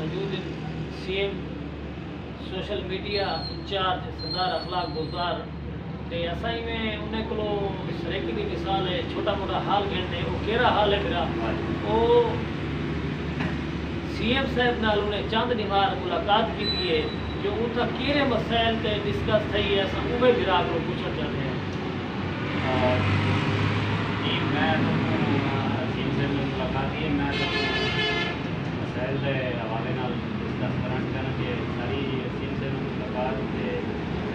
मौजूद CM social media in charge सरदार अखलाक गुजार ते असाई में उन्हें को सरेकी की मिसाल है छोटा मोटा हाल कहते वो केरा हाल है मेरा वो सीएम साहब नाल उन्हें चंद निहार मुलाकात की है जो उनका केरे मसाइल ते डिस्कस थी है अस उवे गिराक को पूछना चाहते हैं। जी मैं सीएम से मुलाकात की मैं मसाइल के हवाले नाल डिस्कस करना कि सारी सीएम से मुलाकात से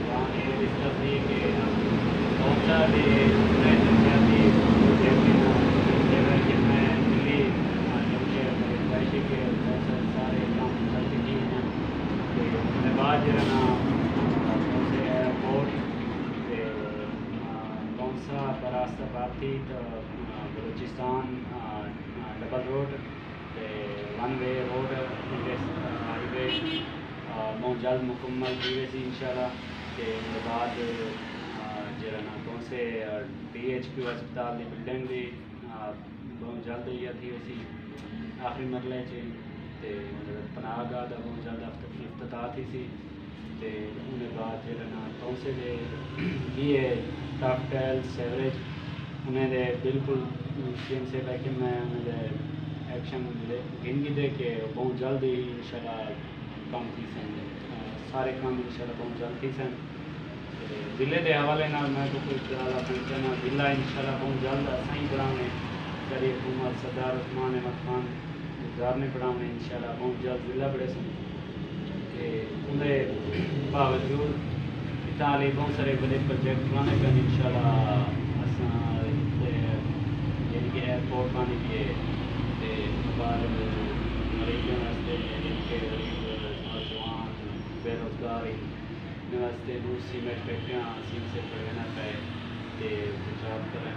वहाँ ये डिस्कस हुई कि बहुत सारे सियासी कि मैं दिल्ली के पैसे के बहुत सारे काम कर चुकी हैं उसके बाद जो है ना से एयरपोर्ट कौन सा रास्ता प्राप्ति तो Balochistan double road one way road highway बहुत जल्द मुकम्मल की वैसी इंशाल्लाह के बाद जो है ना कौन से DHQ अस्पताल की बिल्डिंग भी बहुत जल्द ही थी वैसी आखिरी मरले च पनाहगाह का बहुत जल्द इफ्तिताह थी सी उन्हें बाद जो है ना कौन से ये टफ टेल सेवरेज उन्हें बिल्कुल सीएम से लेके मैं उन्हें एक्शन गिनगी दे के बहुत जल्द ही इंशाल्लाह काम थी सन सारे काम इंशाल्लाह बहुत जल्द थी सन जिले के हवाले ना मैं तो कोई कहना जिला इंशाल्लाह बहुत जल्द असाई बढ़ाने करी हुकूमत सरदार उस्मान अहमद खान गुजार ने बढ़ाने इंशाल्लाह बहुत जल्द जिला बढ़े सन उन्हें बावजूद इतना बहुत सारे बड़े प्रोजेक्ट बनाने का इंशाल्लाह यानी कि एयरपोर्ट पाने के बाद मरीजों वास्ते जिनके गरीब नौजवान बेरोजगारी वास्ते सीमेंट फैक्ट्रियाँ सीम से बढ़ना पाए तो जॉब करें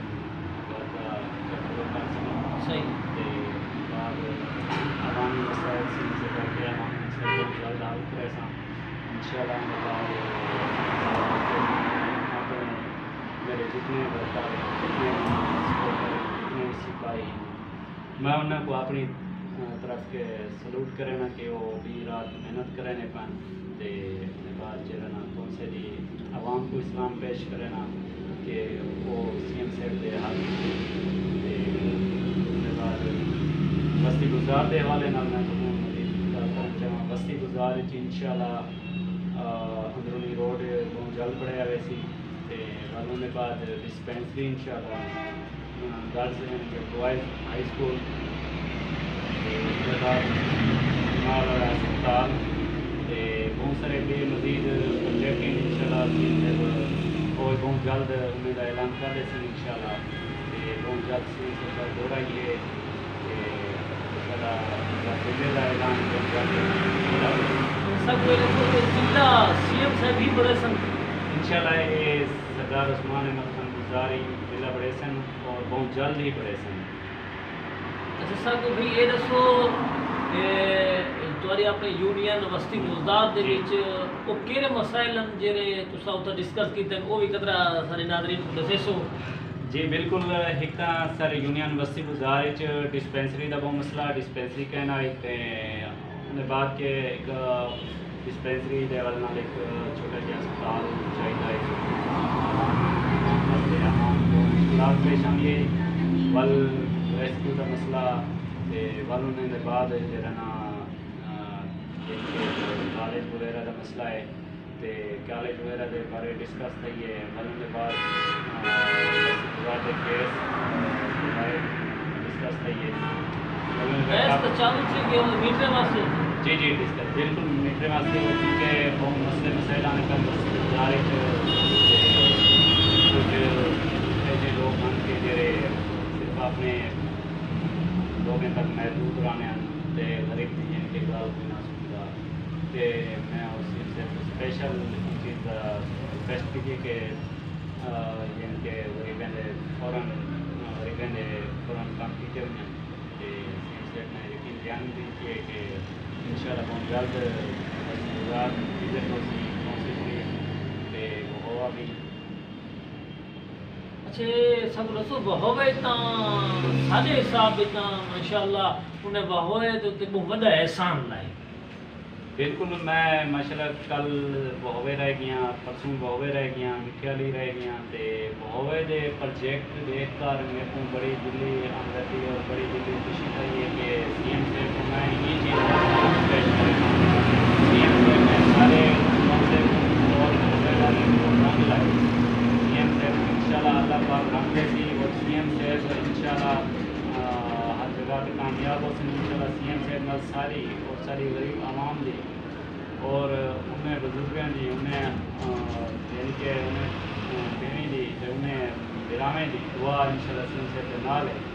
सही बाद अवामी मसाइल सीम से करके अवामी मसाइल को जल्द हल करें इंशाल्लाह मेरे जितने वर्कर जितने सिपाही मैं उन्होंने अपनी तरफ के सलूट करना कि वो भी रात मेहनत करने पान तो बाद जो ना कौन से भी आवाम को इस्लाम पेश करना कि वो सीएम साहब के हाल बाद बस्ती गुजार के हवाले मैं चाहूँ बस्ती गुजार इंशाल्लाह अंदरूनी रोड बहुत जल्द बढ़िया वैसी वालों के बाद डिस्पेंसरी इंशाल्लाह girls and boys high school अस्पताल बहुत सारे बेमजीद प्रोजेक्ट इंशाल्लाह और बहुत जल्द उन्हें ऐलान कर रहे हैं इंशाल्लाह बहुत जल्द से दोहराइए जिले का ऐलान बहुत जल्द सब जिला सीएम साहब भी बड़े सन इंशाल्लाह ये सरदार उस्मान अहमद खान गुजारी जिला बड़े सन और बहुत जल्द ही बड़े सन। अच्छा सर भाई ये दसो तुम्हारी अपने यूनियन बस्ती गुजदार दे विच वो केरे मसाइल जेरे तुसा उता डिस्कस कीते वो भी कतरा सारे नाज़रीन को दसेसो। जी बिल्कुल एक सर यूनियन बस्ती गुजार डिस्पेंसरी का बहुत मसला डिस्पेंसरी कहना एक उन्हें बाद के एक डिस्पेंसरी लेवल नाल एक छोटा जिहा अस्पताल चाहिए पेश आइए वल रेस्क्यू का मसला वल उन्होंने बाद जो ना कॉलेज वगैरह का मसला है तो कॉलेज वगैरह के बारे डिस्कस थी है वल उन्होंने बाद केस डिस्कस थी है जी जी डिस्कस बिल्कुल मीटरे वास्ते क्योंकि बहुत मसले मसाइल आने का गुजारे कुछ ऐसे लोग मान के जेरे सिर्फ अपने लोगों तक महदूद रहने ते गरीब जिनके गाल बिना सुविधा ते मैं उससे स्पेशल चीज़ रिक्वेस्ट की कि जिनके गरीबें फ़ौरन काम किए हुए हैं ने यकीन ध्यान दीजिए कि इंशाल्लाह बहुत जल्द हवा भी अच्छे सब रसो बहोवे ता सादे हिसाब इतना माशाल्लाह उन्हें बहोवे तो बहुत बड़ा एहसान लाए बिल्कुल मैं माशाल्लाह कल बहोवे रह गया, परसों बहोवे रह गया, मिठियाली रह गया, तो बहोवे के प्रोजेक्ट देख कर मेरे को बड़ी दिली हमदर्दी और बड़ी दिली खुशी थी है कि CM साहब को मैं ये चीज़ पेश करूँगा। CM साहब ने सारे से और बहोवे वाले को रंग लाए। CM साहब इंशाल्लाह अल्लाह पाक रंग देती और CM साहब इंशाल्लाह हर जगह पे कामयाब हो सकें इंशाल्लाह। CM साहब नाल सारी और सारी गरीब आवाम दी और उन्हें बुजुर्गों दी उन्हें यानी कि उन्हें देनी दी उन्हें बिरामे दी दुआ इंशाल्लाह CM साहब के नाल है।